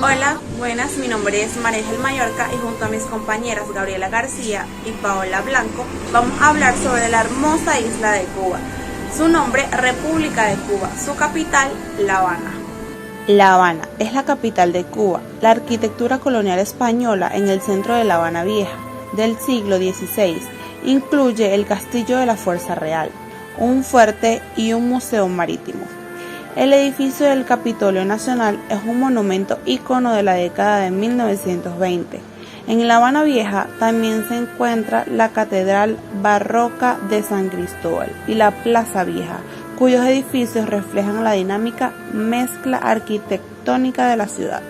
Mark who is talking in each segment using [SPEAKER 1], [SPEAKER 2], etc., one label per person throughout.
[SPEAKER 1] Hola, buenas, mi nombre es María Ángel Mallorca y junto a mis compañeras Gabriela García y Paola Blanco vamos a hablar sobre la hermosa isla de Cuba. Su nombre, República de Cuba, su capital, La Habana.
[SPEAKER 2] La Habana es la capital de Cuba. La arquitectura colonial española en el centro de La Habana Vieja del siglo XVI incluye el Castillo de la Fuerza Real, un fuerte y un museo marítimo. El edificio del Capitolio Nacional es un monumento ícono de la década de 1920. En La Habana Vieja también se encuentra la Catedral Barroca de San Cristóbal y la Plaza Vieja, cuyos edificios reflejan la dinámica mezcla arquitectónica de la ciudad.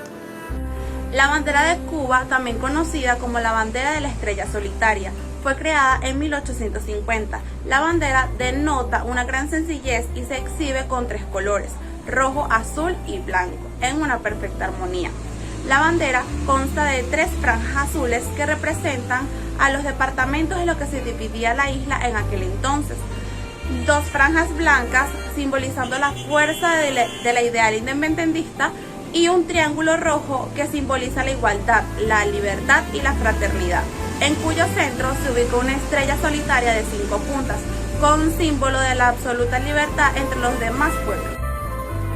[SPEAKER 1] La bandera de Cuba, también conocida como la bandera de la estrella solitaria, fue creada en 1850. La bandera denota una gran sencillez y se exhibe con tres colores, rojo, azul y blanco, en una perfecta armonía. La bandera consta de tres franjas azules que representan a los departamentos en los que se dividía la isla en aquel entonces. Dos franjas blancas simbolizando la fuerza de la ideal independentista y un triángulo rojo que simboliza la igualdad, la libertad y la fraternidad, en cuyo centro se ubica una estrella solitaria de 5 puntas, con símbolo de la absoluta libertad entre los demás pueblos.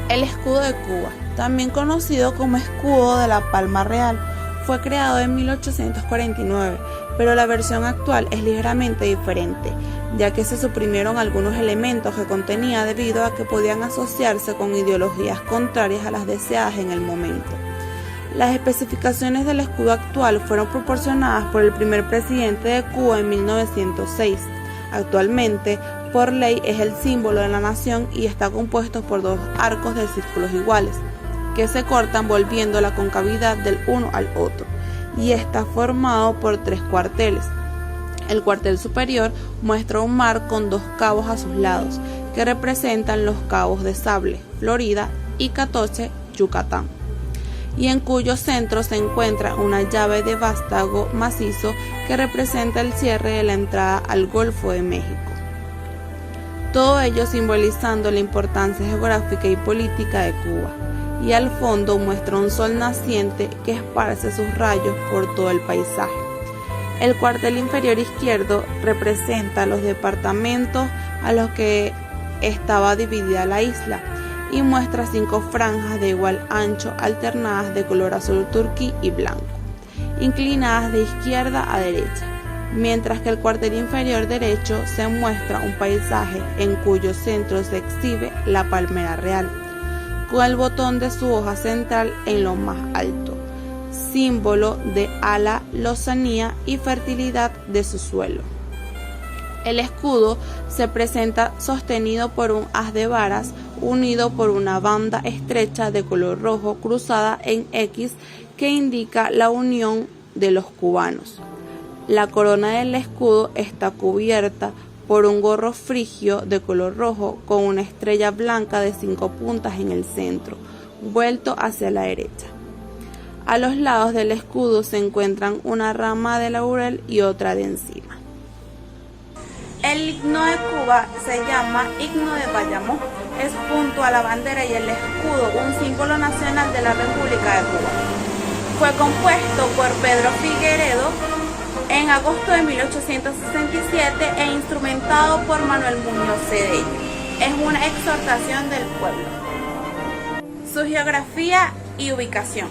[SPEAKER 2] El escudo de Cuba, también conocido como escudo de la Palma Real, fue creado en 1849, pero la versión actual es ligeramente diferente, ya que se suprimieron algunos elementos que contenía debido a que podían asociarse con ideologías contrarias a las deseadas en el momento. Las especificaciones del escudo actual fueron proporcionadas por el primer presidente de Cuba en 1906. Actualmente, por ley, es el símbolo de la nación y está compuesto por dos arcos de círculos iguales, que se cortan volviendo la concavidad del uno al otro, y está formado por 3 cuarteles. El cuartel superior muestra un mar con 2 cabos a sus lados, que representan los cabos de Sable, Florida, y Catoche, Yucatán, y en cuyo centro se encuentra una llave de vástago macizo que representa el cierre de la entrada al Golfo de México. Todo ello simbolizando la importancia geográfica y política de Cuba, y al fondo muestra un sol naciente que esparce sus rayos por todo el paisaje. El cuartel inferior izquierdo representa los departamentos a los que estaba dividida la isla y muestra 5 franjas de igual ancho alternadas de color azul turquí y blanco, inclinadas de izquierda a derecha, mientras que el cuartel inferior derecho se muestra un paisaje en cuyo centro se exhibe la palmera real, con el botón de su hoja central en lo más alto, símbolo de la lozanía y fertilidad de su suelo. El escudo se presenta sostenido por un haz de varas unido por una banda estrecha de color rojo cruzada en X que indica la unión de los cubanos. La corona del escudo está cubierta por un gorro frigio de color rojo con una estrella blanca de 5 puntas en el centro, vuelto hacia la derecha. A los lados del escudo se encuentran una rama de laurel y otra de encina.
[SPEAKER 1] El himno de Cuba se llama Himno de Bayamo. Es junto a la bandera y el escudo un símbolo nacional de la República de Cuba. Fue compuesto por Pedro Figueredo en agosto de 1867 e instrumentado por Manuel Muñoz Cedeño. Es una exhortación del pueblo. Su geografía y ubicación.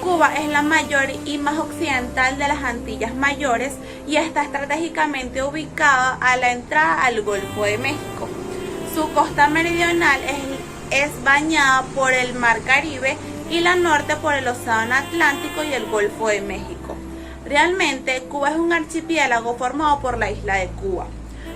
[SPEAKER 1] Cuba es la mayor y más occidental de las Antillas Mayores y está estratégicamente ubicada a la entrada al Golfo de México. Su costa meridional es bañada por el Mar Caribe y la norte por el Océano Atlántico y el Golfo de México. Realmente, Cuba es un archipiélago formado por la isla de Cuba.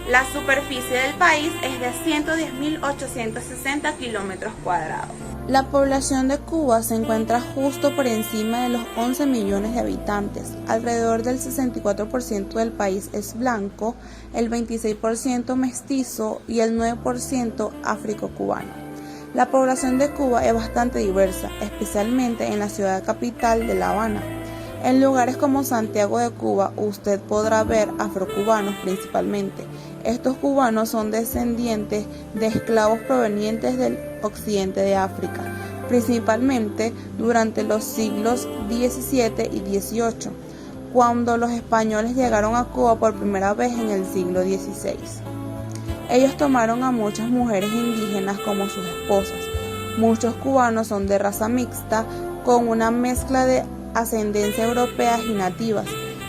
[SPEAKER 1] La superficie del país es de 110.860 kilómetros cuadrados.
[SPEAKER 2] La población de Cuba se encuentra justo por encima de los 11 millones de habitantes. Alrededor del 64% del país es blanco, el 26% mestizo y el 9% afro-cubano. La población de Cuba es bastante diversa, especialmente en la ciudad capital de La Habana. En lugares como Santiago de Cuba, usted podrá ver afrocubanos principalmente. Estos cubanos son descendientes de esclavos provenientes del occidente de África, principalmente durante los siglos XVII y XVIII, cuando los españoles llegaron a Cuba por primera vez en el siglo XVI. Ellos tomaron a muchas mujeres indígenas como sus esposas. Muchos cubanos son de raza mixta, con una mezcla de ascendencia europeas y nativas.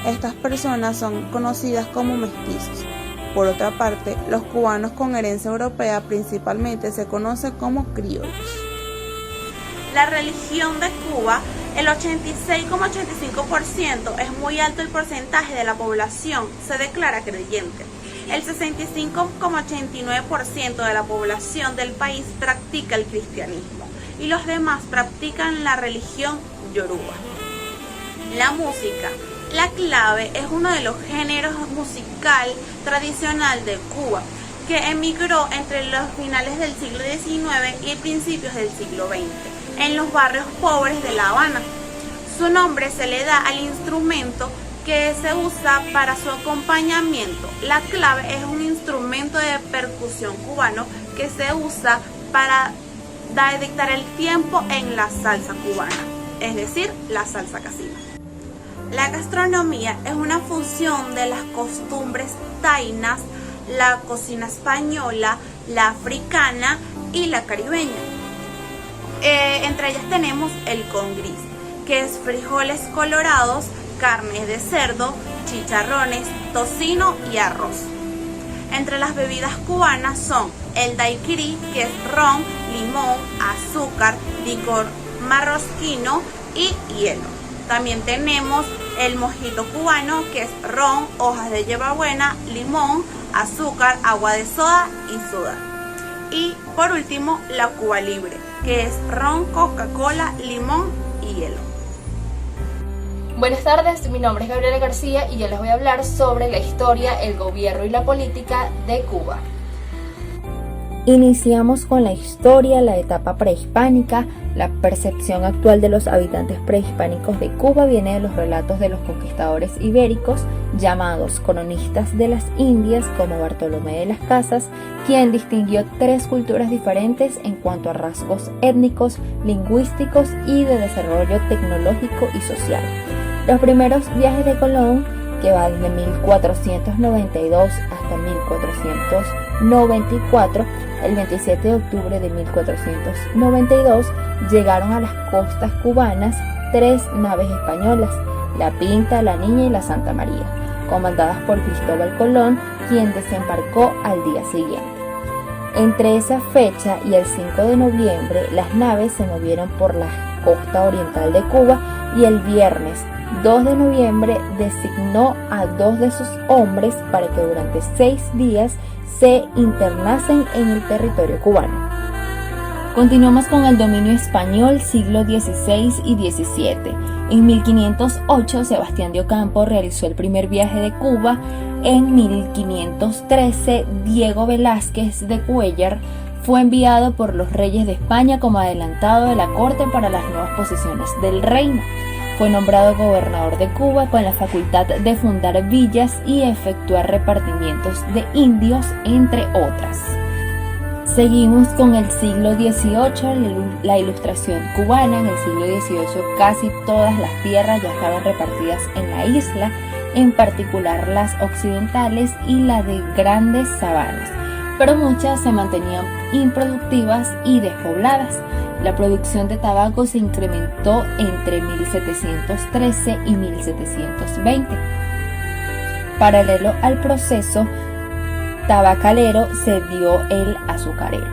[SPEAKER 2] Estas personas son conocidas como mestizos. Por otra parte, los cubanos con herencia europea principalmente se conocen como criollos.
[SPEAKER 1] La religión de Cuba, el 86,85%, es muy alto el porcentaje de la población, se declara creyente. El 65,89% de la población del país practica el cristianismo y los demás practican la religión yoruba. La música. La clave es uno de los géneros musical tradicional de Cuba, que emigró entre los finales del siglo XIX y principios del siglo XX, en los barrios pobres de La Habana. Su nombre se le da al instrumento que se usa para su acompañamiento. La clave es un instrumento de percusión cubano que se usa para dictar el tiempo en la salsa cubana, es decir, la salsa casina. La gastronomía es una fusión de las costumbres taínas, la cocina española, la africana y la caribeña. Entre ellas tenemos el con gris, que es frijoles colorados, carne de cerdo, chicharrones, tocino y arroz. Entre las bebidas cubanas son el daiquiri, que es ron, limón, azúcar, licor marrosquino y hielo. También tenemos el mojito cubano, que es ron, hojas de hierbabuena, limón, azúcar, agua de soda y soda. Y por último, la Cuba Libre, que es ron, Coca-Cola, limón y hielo.
[SPEAKER 3] Buenas tardes, mi nombre es Gabriela García y yo les voy a hablar sobre la historia, el gobierno y la política de Cuba. Iniciamos con la historia, la etapa prehispánica. La percepción actual de los habitantes prehispánicos de Cuba viene de los relatos de los conquistadores ibéricos, llamados cronistas de las Indias, como Bartolomé de las Casas, quien distinguió 3 culturas diferentes en cuanto a rasgos étnicos, lingüísticos y de desarrollo tecnológico y social. Los primeros viajes de Colón, que va desde 1492 hasta 1494, el 27 de octubre de 1492, llegaron a las costas cubanas 3 naves españolas, la Pinta, la Niña y la Santa María, comandadas por Cristóbal Colón, quien desembarcó al día siguiente. Entre esa fecha y el 5 de noviembre, las naves se movieron por la costa oriental de Cuba y el viernes 2 de noviembre designó a 2 de sus hombres para que durante 6 días se internasen en el territorio cubano. Continuamos con el dominio español, siglo XVI y XVII. En 1508, Sebastián de Ocampo realizó el primer viaje de Cuba. En 1513, Diego Velázquez de Cuéllar fue enviado por los reyes de España como adelantado de la corte para las nuevas posesiones del reino. Fue nombrado gobernador de Cuba con la facultad de fundar villas y efectuar repartimientos de indios, entre otras. Seguimos con el siglo XVIII, la ilustración cubana. En el siglo XVIII casi todas las tierras ya estaban repartidas en la isla, en particular las occidentales y la de grandes sabanas, pero muchas se mantenían improductivas y despobladas. La producción de tabaco se incrementó entre 1713 y 1720. Paralelo al proceso tabacalero se dio el azucarero.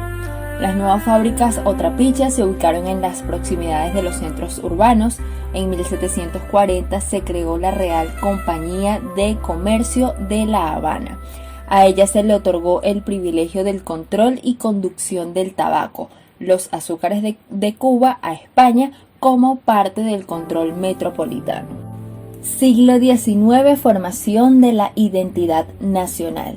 [SPEAKER 3] Las nuevas fábricas o trapiches se ubicaron en las proximidades de los centros urbanos. En 1740 se creó la Real Compañía de Comercio de La Habana. A ella se le otorgó el privilegio del control y conducción del tabaco, los azúcares de Cuba a España como parte del control metropolitano. Siglo XIX, formación de la identidad nacional.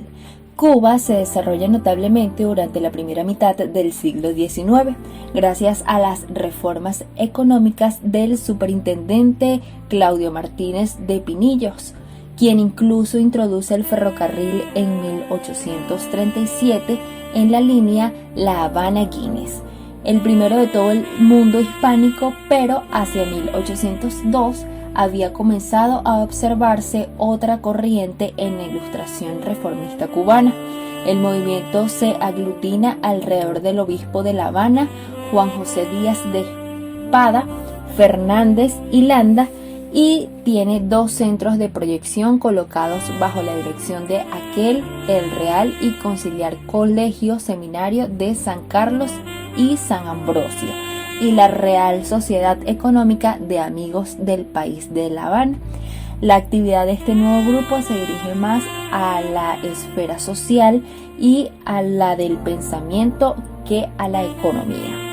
[SPEAKER 3] Cuba se desarrolla notablemente durante la primera mitad del siglo XIX, gracias a las reformas económicas del superintendente Claudio Martínez de Pinillos, quien incluso introduce el ferrocarril en 1837 en la línea La Habana-Guinness. el primero de todo el mundo hispánico, pero hacia 1802 había comenzado a observarse otra corriente en la ilustración reformista cubana. El movimiento se aglutina alrededor del obispo de La Habana, Juan José Díaz de Espada, Fernández y Landa, y tiene dos centros de proyección colocados bajo la dirección de aquel, el Real y Conciliar Colegio Seminario de San Carlos y San Ambrosio, y la Real Sociedad Económica de Amigos del País de La Habana. La actividad de este nuevo grupo se dirige más a la esfera social y a la del pensamiento que a la economía.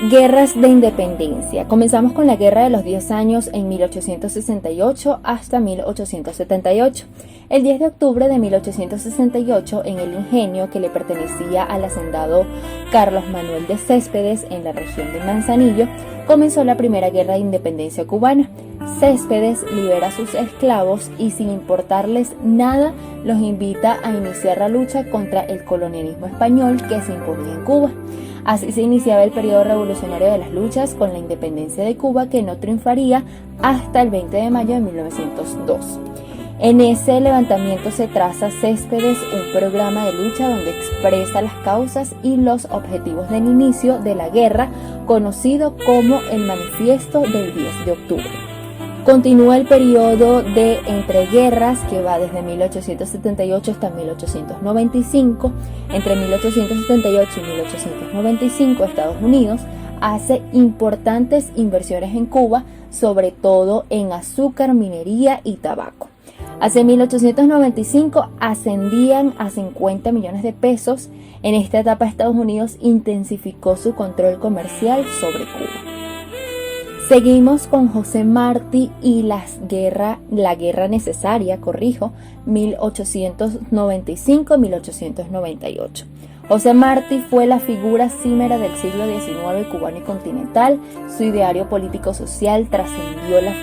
[SPEAKER 3] Guerras de independencia. Comenzamos con la Guerra de los 10 años en 1868 hasta 1878. El 10 de octubre de 1868, en el ingenio que le pertenecía al hacendado Carlos Manuel de Céspedes en la región de Manzanillo, comenzó la primera guerra de independencia cubana. Céspedes libera a sus esclavos y, sin importarles nada, los invita a iniciar la lucha contra el colonialismo español que se imponía en Cuba. Así se iniciaba el periodo revolucionario de las luchas con la independencia de Cuba, que no triunfaría hasta el 20 de mayo de 1902. En ese levantamiento se traza Céspedes un programa de lucha donde expresa las causas y los objetivos del inicio de la guerra, conocido como el Manifiesto del 10 de octubre. Continúa el periodo de entreguerras que va desde 1878 hasta 1895. Entre 1878 y 1895, Estados Unidos hace importantes inversiones en Cuba, sobre todo en azúcar, minería y tabaco. Hacia 1895 ascendían a 50 millones de pesos. En esta etapa, Estados Unidos intensificó su control comercial sobre Cuba. Seguimos con José Martí y la guerra necesaria, 1895-1898. José Martí fue la figura címera del siglo XIX cubano y continental. Su ideario político-social trascendió las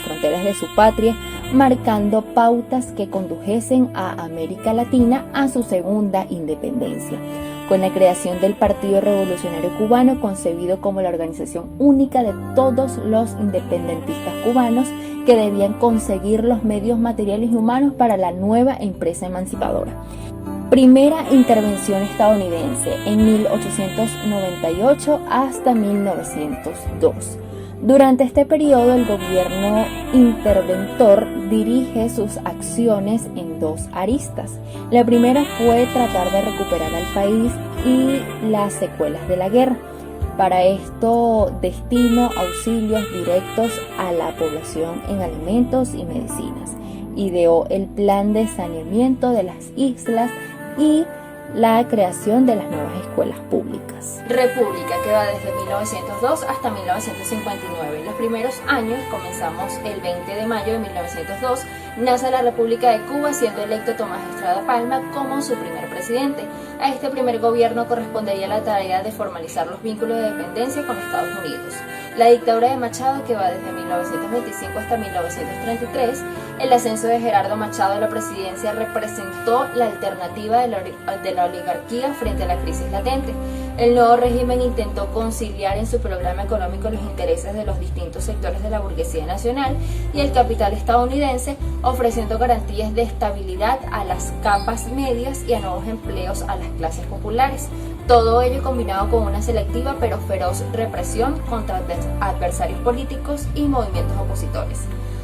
[SPEAKER 3] fronteras de su patria, marcando pautas que condujesen a América Latina a su segunda independencia, con la creación del Partido Revolucionario Cubano, concebido como la organización única de todos los independentistas cubanos que debían conseguir los medios materiales y humanos para la nueva empresa emancipadora. Primera intervención estadounidense en 1898 hasta 1902. Durante este periodo, el gobierno interventor dirige sus acciones en dos aristas. La primera fue tratar de recuperar al país y las secuelas de la guerra. Para esto, destinó auxilios directos a la población en alimentos y medicinas. Ideó el plan de saneamiento de las islas y la creación de las nuevas escuelas públicas.
[SPEAKER 4] República, que va desde 1902 hasta 1959. En los primeros años, comenzamos el 20 de mayo de 1902, nace la República de Cuba, siendo electo Tomás Estrada Palma como su primer presidente. A este primer gobierno correspondería la tarea de formalizar los vínculos de dependencia con Estados Unidos. La dictadura de Machado, que va desde 1925 hasta 1933, el ascenso de Gerardo Machado a la presidencia representó la alternativa de la oligarquía frente a la crisis latente. El nuevo régimen intentó conciliar en su programa económico los intereses de los distintos sectores de la burguesía nacional y el capital estadounidense, ofreciendo garantías de estabilidad a las capas medias y a nuevos empleos a las clases populares. Todo ello combinado con una selectiva pero feroz represión contra adversarios políticos y movimientos opositores.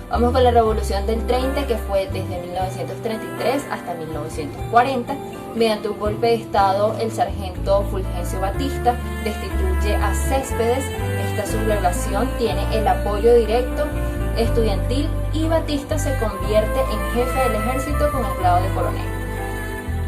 [SPEAKER 4] Vamos con la Revolución del 30, que fue desde 1933 hasta 1940. Mediante un golpe de Estado, el sargento Fulgencio Batista destituye a Céspedes. Esta sublevación tiene el apoyo directo estudiantil y Batista se convierte en jefe del ejército con el grado de coronel.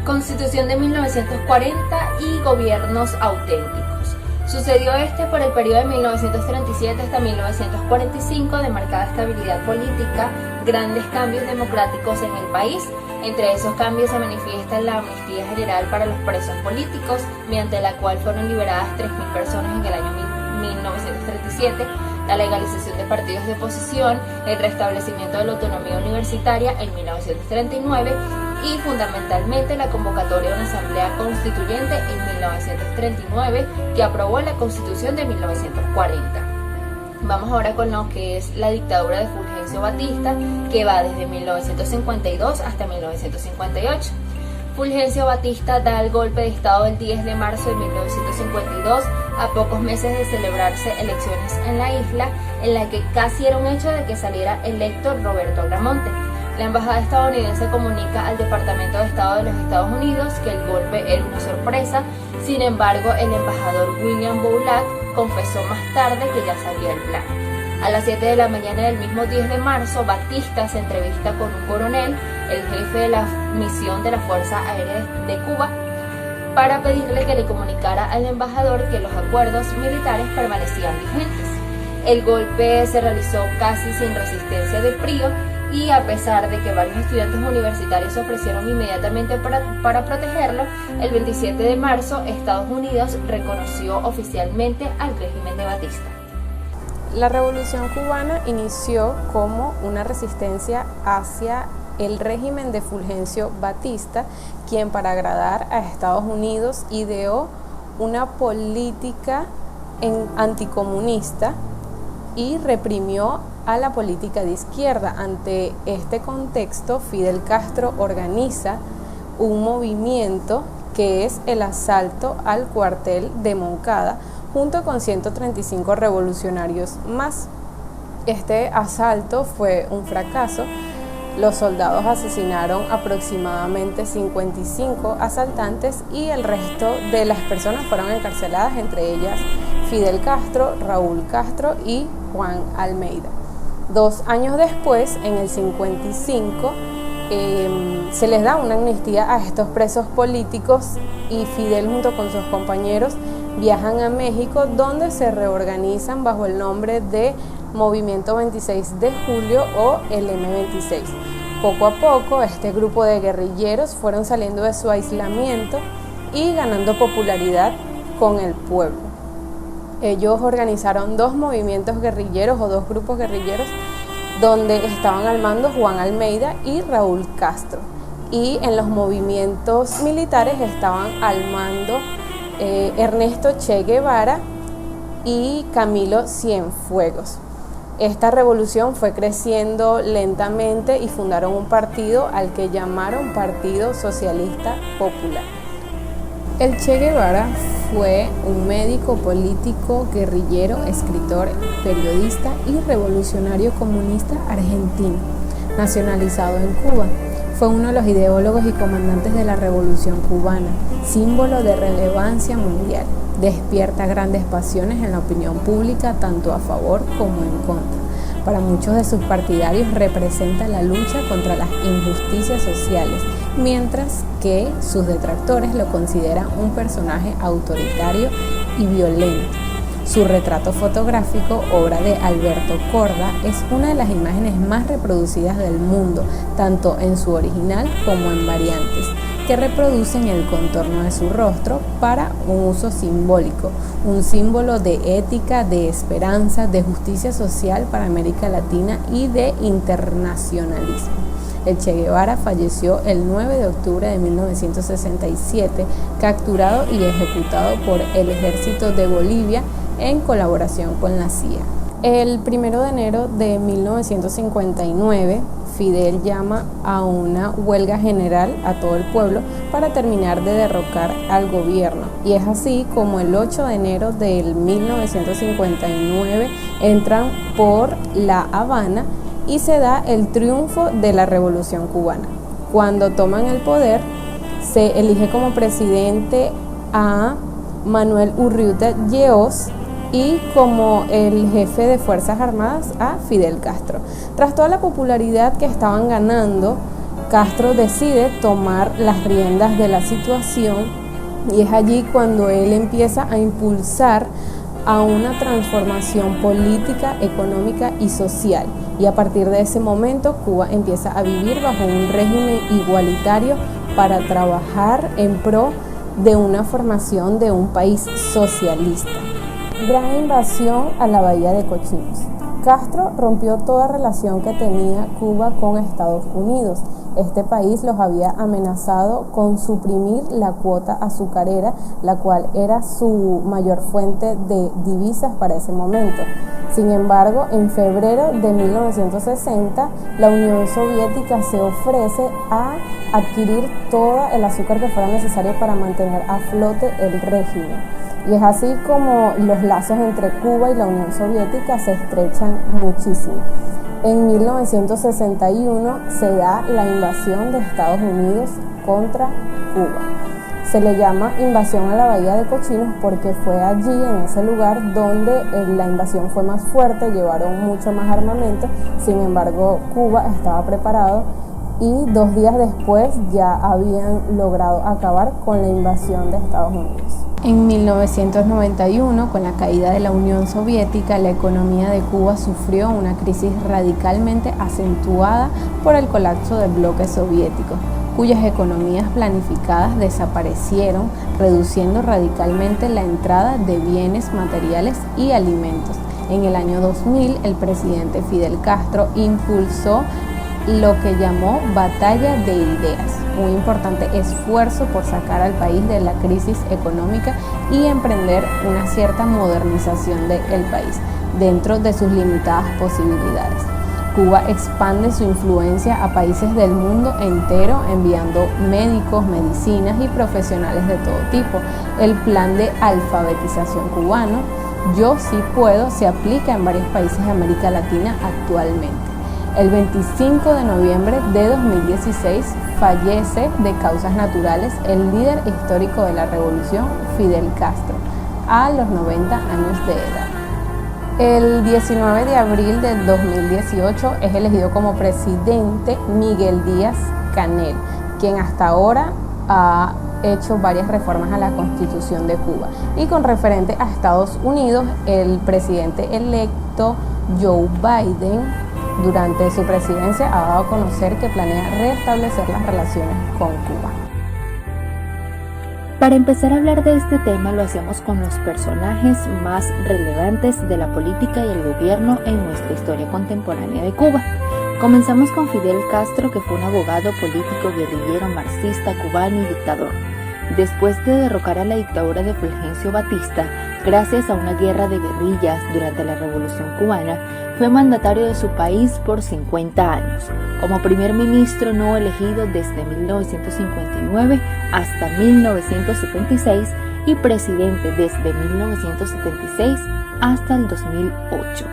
[SPEAKER 4] Constitución de 1940 y gobiernos auténticos. Sucedió por el periodo de 1937 hasta 1945, de marcada estabilidad política, grandes cambios democráticos en el país. Entre esos cambios se manifiesta la amnistía general para los presos políticos, mediante la cual fueron liberadas 3.000 personas en el año 1937, la legalización de partidos de oposición, el restablecimiento de la autonomía universitaria en 1939 y fundamentalmente la convocatoria de una asamblea constituyente en 1939 que aprobó la Constitución de 1940. Vamos ahora con lo que es la dictadura de Fulgencio Batista, que va desde 1952 hasta 1958. Fulgencio Batista da el golpe de Estado el 10 de marzo de 1952, a pocos meses de celebrarse elecciones en la isla, en la que casi era un hecho de que saliera electo Roberto Agramonte. La embajada estadounidense comunica al Departamento de Estado de los Estados Unidos que el golpe era una sorpresa. Sin embargo, el embajador William Boulac confesó más tarde que ya sabía el plan. A las 7 de la mañana del mismo 10 de marzo, Batista se entrevista con un coronel, el jefe de la misión de la Fuerza Aérea de Cuba, para pedirle que le comunicara al embajador que los acuerdos militares permanecían vigentes. El golpe se realizó casi sin resistencia de frío y a pesar de que varios estudiantes universitarios se ofrecieron inmediatamente para protegerlo, el 27 de marzo Estados Unidos reconoció oficialmente al régimen de Batista.
[SPEAKER 5] La Revolución Cubana inició como una resistencia hacia el régimen de Fulgencio Batista, quien para agradar a Estados Unidos ideó una política anticomunista y reprimió a la política de izquierda. Ante este contexto, Fidel Castro organiza un movimiento que es el asalto al cuartel de Moncada, junto con 135 revolucionarios más. Este asalto fue un fracaso. Los soldados asesinaron aproximadamente 55 asaltantes y el resto de las personas fueron encarceladas, entre ellas Fidel Castro, Raúl Castro y Juan Almeida. 2 años después, en el 55, se les da una amnistía a estos presos políticos y Fidel junto con sus compañeros viajan a México, donde se reorganizan bajo el nombre de Movimiento 26 de Julio o el M26. Poco a poco, este grupo de guerrilleros fueron saliendo de su aislamiento y ganando popularidad con el pueblo. Ellos organizaron 2 movimientos guerrilleros o 2 grupos guerrilleros donde estaban al mando Juan Almeida y Raúl Castro. Y en los movimientos militares estaban al mando Ernesto Che Guevara y Camilo Cienfuegos. Esta revolución fue creciendo lentamente y fundaron un partido al que llamaron Partido Socialista Popular. El Che Guevara fue un médico, político, guerrillero, escritor, periodista y revolucionario comunista argentino, nacionalizado en Cuba. Fue uno de los ideólogos y comandantes de la Revolución Cubana, símbolo de relevancia mundial. Despierta grandes pasiones en la opinión pública, tanto a favor como en contra. Para muchos de sus partidarios representa la lucha contra las injusticias sociales, mientras que sus detractores lo consideran un personaje autoritario y violento. Su retrato fotográfico, obra de Alberto Korda, es una de las imágenes más reproducidas del mundo, tanto en su original como en variantes, que reproducen el contorno de su rostro para un uso simbólico, un símbolo de ética, de esperanza, de justicia social para América Latina y de internacionalismo. El Che Guevara falleció el 9 de octubre de 1967, capturado y ejecutado por el ejército de Bolivia en colaboración con la CIA. El 1 de enero de 1959, Fidel llama a una huelga general a todo el pueblo para terminar de derrocar al gobierno. Y es así como el 8 de enero de 1959 entran por La Habana y se da el triunfo de la Revolución Cubana. Cuando toman el poder, se elige como presidente a Manuel Urrutia Lleós y como el jefe de Fuerzas Armadas a Fidel Castro. Tras toda la popularidad que estaban ganando, Castro decide tomar las riendas de la situación y es allí cuando él empieza a impulsar a una transformación política, económica y social. Y a partir de ese momento, Cuba empieza a vivir bajo un régimen igualitario para trabajar en pro de una formación de un país socialista. Gran invasión a la Bahía de Cochinos. Castro rompió toda relación que tenía Cuba con Estados Unidos Este país los había amenazado con suprimir la cuota azucarera, la cual era su mayor fuente de divisas para ese momento. Sin embargo, en febrero de 1960, la Unión Soviética se ofrece a adquirir todo el azúcar que fuera necesario para mantener a flote el régimen. Y es así como los lazos entre Cuba y la Unión Soviética se estrechan muchísimo. En 1961 se da la invasión de Estados Unidos contra Cuba. Se le llama invasión a la Bahía de Cochinos porque fue allí, en ese lugar, donde la invasión fue más fuerte, llevaron mucho más armamento. Sin embargo, Cuba estaba preparado y 2 días después ya habían logrado acabar con la invasión de Estados Unidos. En 1991, con la caída de la Unión Soviética, la economía de Cuba sufrió una crisis radicalmente acentuada por el colapso del bloque soviético, cuyas economías planificadas desaparecieron, reduciendo radicalmente la entrada de bienes materiales y alimentos. En el año 2000, el presidente Fidel Castro impulsó lo que llamó Batalla de Ideas, un importante esfuerzo por sacar al país de la crisis económica y emprender una cierta modernización del país dentro de sus limitadas posibilidades. Cuba expande su influencia a países del mundo entero, enviando médicos, medicinas y profesionales de todo tipo. El plan de alfabetización cubano, Yo Sí Puedo, se aplica en varios países de América Latina actualmente. El 25 de noviembre de 2016 fallece de causas naturales el líder histórico de la revolución, Fidel Castro, a los 90 años de edad. El 19 de abril del 2018 es elegido como presidente Miguel Díaz-Canel, quien hasta ahora ha hecho varias reformas a la Constitución de Cuba. Y con referente a Estados Unidos, el presidente electo Joe Biden, durante su presidencia, ha dado a conocer que planea restablecer las relaciones con Cuba.
[SPEAKER 3] Para empezar a hablar de este tema, lo hacemos con los personajes más relevantes de la política y el gobierno en nuestra historia contemporánea de Cuba. Comenzamos con Fidel Castro, que fue un abogado, político, guerrillero, marxista, cubano y dictador. Después de derrocar a la dictadura de Fulgencio Batista, gracias a una guerra de guerrillas durante la Revolución Cubana, fue mandatario de su país por 50 años, como primer ministro no elegido desde 1959 hasta 1976 y presidente desde 1976 hasta el 2008.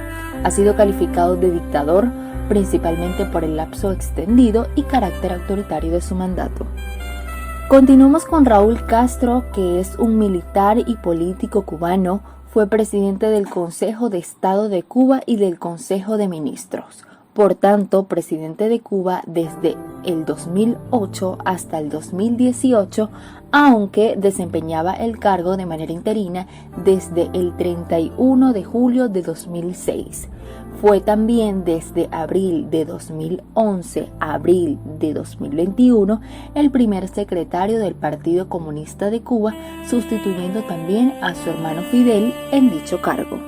[SPEAKER 3] Ha sido calificado de dictador principalmente por el lapso extendido y carácter autoritario de su mandato. Continuamos con Raúl Castro, que es un militar y político cubano. Fue presidente del Consejo de Estado de Cuba y del Consejo de Ministros. Por tanto, presidente de Cuba desde el 2008 hasta el 2018, aunque desempeñaba el cargo de manera interina desde el 31 de julio de 2006. Fue también desde abril de 2011 a abril de 2021 el primer secretario del Partido Comunista de Cuba, sustituyendo también a su hermano Fidel en dicho cargo.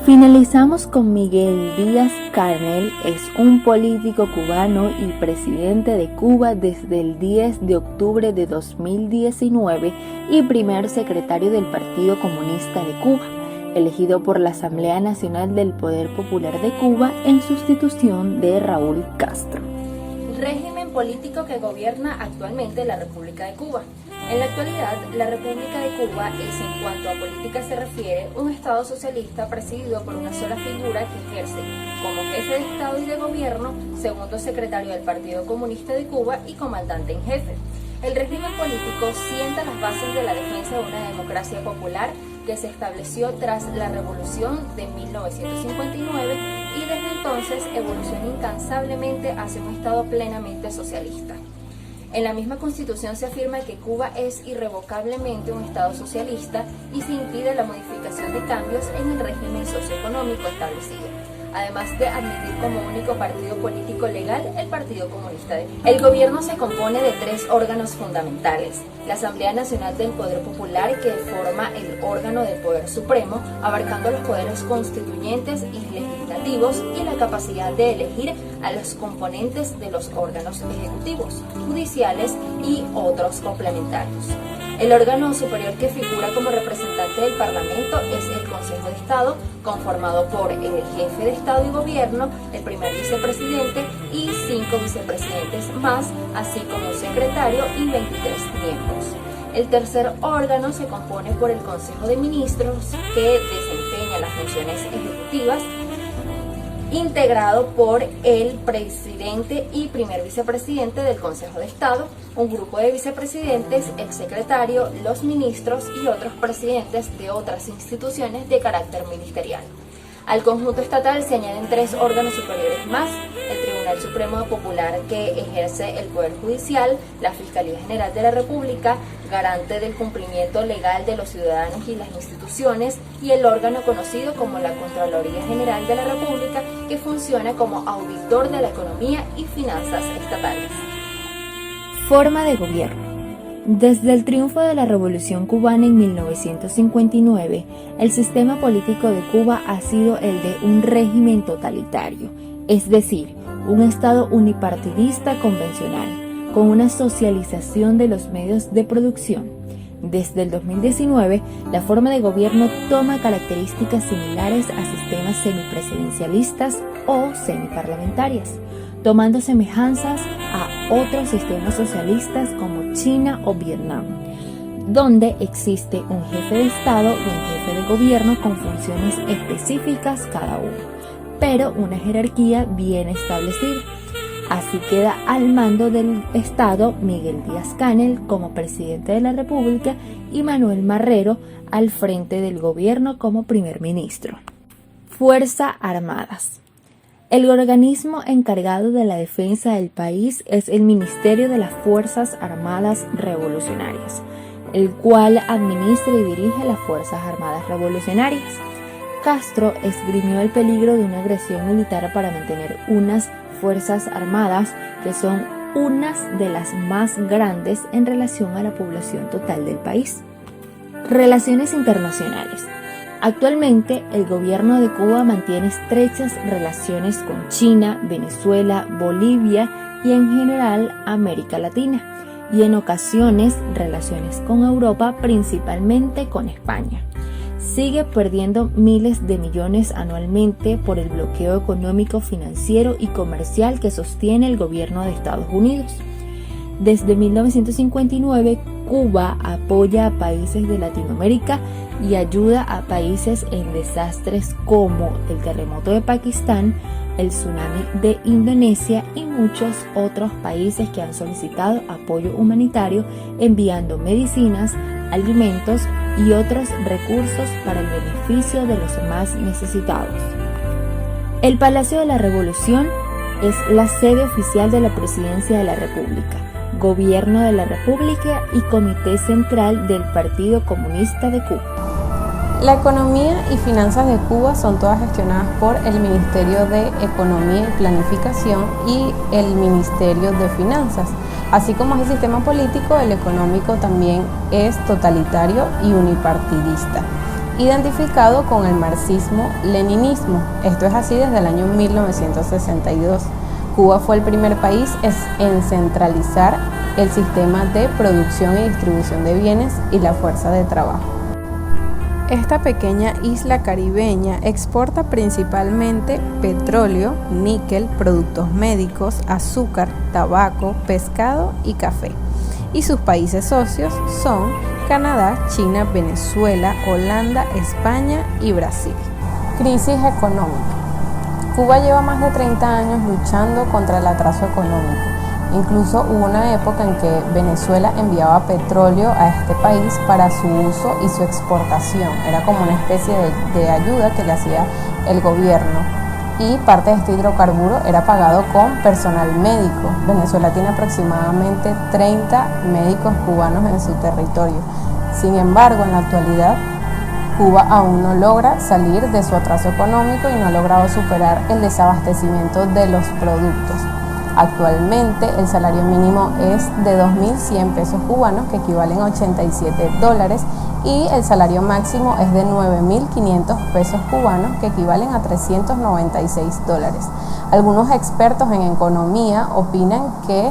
[SPEAKER 3] Finalizamos con Miguel Díaz-Canel. Es un político cubano y presidente de Cuba desde el 10 de octubre de 2019 y primer secretario del Partido Comunista de Cuba, elegido por la Asamblea Nacional del Poder Popular de Cuba en sustitución de Raúl Castro.
[SPEAKER 4] Régimen político que gobierna actualmente la República de Cuba. En la actualidad, la República de Cuba es, en cuanto a política se refiere, un Estado socialista presidido por una sola figura que ejerce como jefe de Estado y de Gobierno, segundo secretario del Partido Comunista de Cuba y comandante en jefe. El régimen político sienta las bases de la defensa de una democracia popular que se estableció tras la Revolución de 1959 y desde entonces evoluciona incansablemente hacia un Estado plenamente socialista. En la misma Constitución se afirma que Cuba es irrevocablemente un Estado socialista y se impide la modificación de cambios en el régimen socioeconómico establecido. además de admitir como único partido político legal el Partido Comunista de Cuba. El gobierno se compone de 3 órganos fundamentales: la Asamblea Nacional del Poder Popular, que forma el órgano del poder supremo, abarcando los poderes constituyentes y legislativos y la capacidad de elegir a los componentes de los órganos ejecutivos, judiciales y otros complementarios. El órgano superior que figura como representante del Parlamento es el Consejo de Estado, conformado por el jefe de Estado y Gobierno, el primer vicepresidente y 5 vicepresidentes más, así como un secretario y 23 miembros. El tercer órgano se compone por el Consejo de Ministros, que desempeña las funciones ejecutivas, integrado por el presidente y primer vicepresidente del Consejo de Estado, un grupo de vicepresidentes, el secretario, los ministros y otros presidentes de otras instituciones de carácter ministerial. Al conjunto estatal se añaden 3 órganos superiores más: el Tribunal Supremo Popular, que ejerce el Poder Judicial, la Fiscalía General de la República, garante del cumplimiento legal de los ciudadanos y las instituciones, y el órgano conocido como la Contraloría General de la República, que funciona como auditor de la economía y finanzas estatales.
[SPEAKER 3] Forma de gobierno. Desde el triunfo de la Revolución Cubana en 1959, el sistema político de Cuba ha sido el de un régimen totalitario, es decir, un Estado unipartidista convencional, con una socialización de los medios de producción. Desde el 2019, la forma de gobierno toma características similares a sistemas semipresidencialistas o semiparlamentarias, tomando semejanzas a otros sistemas socialistas como China o Vietnam, donde existe un jefe de Estado y un jefe de gobierno con funciones específicas cada uno, pero una jerarquía bien establecida. Así queda al mando del Estado Miguel Díaz-Canel como presidente de la República y Manuel Marrero al frente del gobierno como primer ministro. Fuerzas Armadas. El organismo encargado de la defensa del país es el Ministerio de las Fuerzas Armadas Revolucionarias, el cual administra y dirige las Fuerzas Armadas Revolucionarias. Castro esgrimió el peligro de una agresión militar para mantener unas Fuerzas Armadas que son unas de las más grandes en relación a la población total del país. Relaciones internacionales. Actualmente, el gobierno de Cuba mantiene estrechas relaciones con China, Venezuela, Bolivia y en general América Latina, y en ocasiones relaciones con Europa, principalmente con España. Sigue perdiendo miles de millones anualmente por el bloqueo económico, financiero y comercial que sostiene el gobierno de Estados Unidos. Desde 1959, Cuba apoya a países de Latinoamérica y ayuda a países en desastres como el terremoto de Pakistán, el tsunami de Indonesia y muchos otros países que han solicitado apoyo humanitario, enviando medicinas, alimentos y otros recursos para el beneficio de los más necesitados. El Palacio de la Revolución es la sede oficial de la Presidencia de la República, Gobierno de la República y Comité Central del Partido Comunista de Cuba.
[SPEAKER 5] La economía y finanzas de Cuba son todas gestionadas por el Ministerio de Economía y Planificación y el Ministerio de Finanzas. Así como es el sistema político, el económico también es totalitario y unipartidista, identificado con el marxismo-leninismo. Esto es así desde el año 1962. Cuba fue el primer país en centralizar el sistema de producción y distribución de bienes y la fuerza de trabajo. Esta pequeña isla caribeña exporta principalmente petróleo, níquel, productos médicos, azúcar, tabaco, pescado y café. Y sus países socios son Canadá, China, Venezuela, Holanda, España y Brasil. Crisis económica. Cuba lleva más de 30 años luchando contra el atraso económico. Incluso hubo una época en que Venezuela enviaba petróleo a este país para su uso y su exportación. Era como una especie de ayuda que le hacía el gobierno. Y parte de este hidrocarburo era pagado con personal médico. Venezuela tiene aproximadamente 30 médicos cubanos en su territorio. Sin embargo, en la actualidad, Cuba aún no logra salir de su atraso económico y no ha logrado superar el desabastecimiento de los productos. Actualmente el salario mínimo es de 2.100 pesos cubanos, que equivalen a 87 dólares, y el salario máximo es de 9.500 pesos cubanos, que equivalen a 396 dólares. Algunos expertos en economía opinan que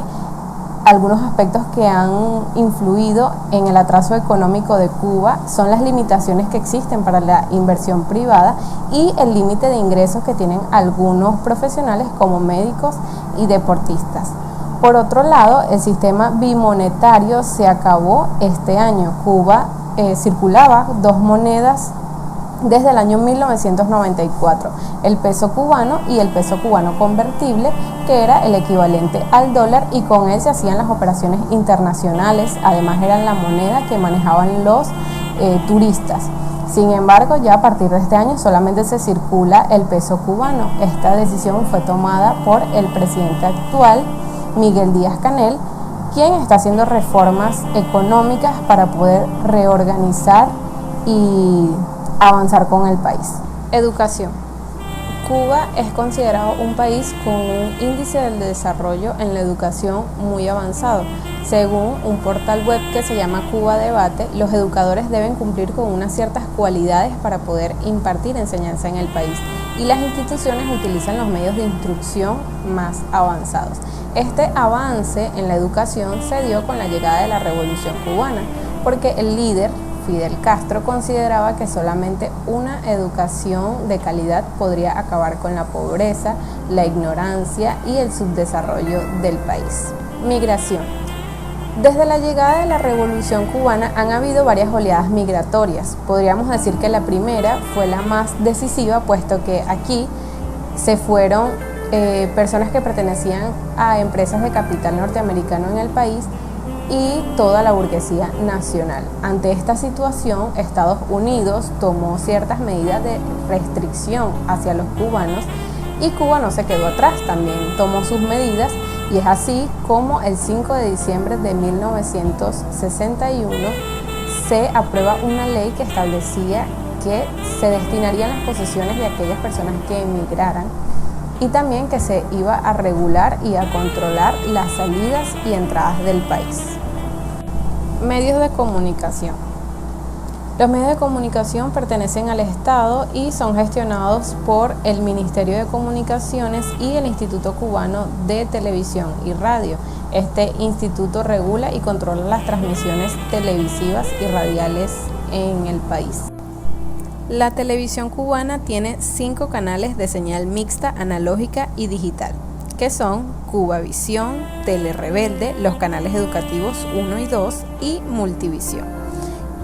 [SPEAKER 5] algunos aspectos que han influido en el atraso económico de Cuba son las limitaciones que existen para la inversión privada y el límite de ingresos que tienen algunos profesionales como médicos y deportistas. Por otro lado, el sistema bimonetario se acabó este año. Cuba circulaba dos monedas desde el año 1994, el peso cubano y el peso cubano convertible, que era el equivalente al dólar, y con él se hacían las operaciones internacionales. Además eran la moneda que manejaban los turistas. Sin embargo, ya a partir de este año solamente se circula el peso cubano. Esta decisión fue tomada por el presidente actual, Miguel Díaz-Canel, quien está haciendo reformas económicas para poder reorganizar y avanzar con el país. Educación. Cuba es considerado un país con un índice de desarrollo en la educación muy avanzado. Según un portal web que se llama Cuba Debate, los educadores deben cumplir con unas ciertas cualidades para poder impartir enseñanza en el país, y las instituciones utilizan los medios de instrucción más avanzados. Este avance en la educación se dio con la llegada de la Revolución Cubana, porque el líder Fidel Castro consideraba que solamente una educación de calidad podría acabar con la pobreza, la ignorancia y el subdesarrollo del país. Migración. Desde la llegada de la Revolución Cubana han habido varias oleadas migratorias. Podríamos decir que la primera fue la más decisiva, puesto que aquí se fueron personas que pertenecían a empresas de capital norteamericano en el país y toda la burguesía nacional. Ante esta situación, Estados Unidos tomó ciertas medidas de restricción hacia los cubanos, y Cuba no se quedó atrás, también tomó sus medidas, y es así como el 5 de diciembre de 1961 se aprueba una ley que establecía que se destinarían las posesiones de aquellas personas que emigraran, y también que se iba a regular y a controlar las salidas y entradas del país. Medios de comunicación. Los medios de comunicación pertenecen al Estado y son gestionados por el Ministerio de Comunicaciones y el Instituto Cubano de Televisión y Radio. Este instituto regula y controla las transmisiones televisivas y radiales en el país. La televisión cubana tiene 5 canales de señal mixta, analógica y digital, que son Cubavisión, Telerebelde, los canales educativos 1 y 2 y Multivisión.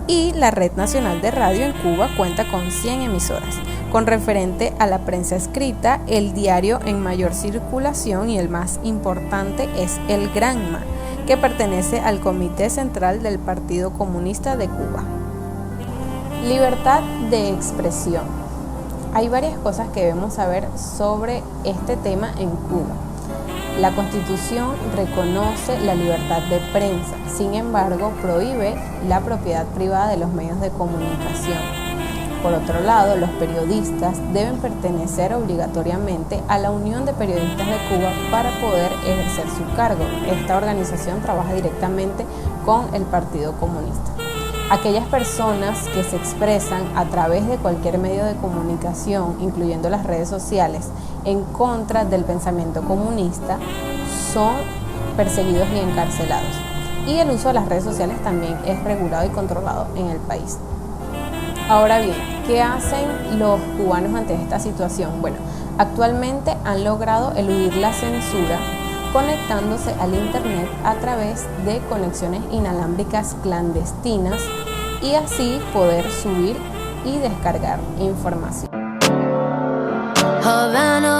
[SPEAKER 5] Y la Red Nacional de Radio en Cuba cuenta con 100 emisoras. Con referente a la prensa escrita, el diario en mayor circulación y el más importante es El Granma, que pertenece al Comité Central del Partido Comunista de Cuba. Libertad de expresión. Hay varias cosas que debemos saber sobre este tema en Cuba. La Constitución reconoce la libertad de prensa, sin embargo, prohíbe la propiedad privada de los medios de comunicación. Por otro lado, los periodistas deben pertenecer obligatoriamente a la Unión de Periodistas de Cuba para poder ejercer su cargo. Esta organización trabaja directamente con el Partido Comunista. Aquellas personas que se expresan a través de cualquier medio de comunicación, incluyendo las redes sociales, en contra del pensamiento comunista, son perseguidos y encarcelados. Y el uso de las redes sociales también es regulado y controlado en el país. Ahora bien, ¿qué hacen los cubanos ante esta situación? Bueno, actualmente han logrado eludir la censura conectándose al internet a través de conexiones inalámbricas clandestinas y así poder subir y descargar información.
[SPEAKER 6] Havana.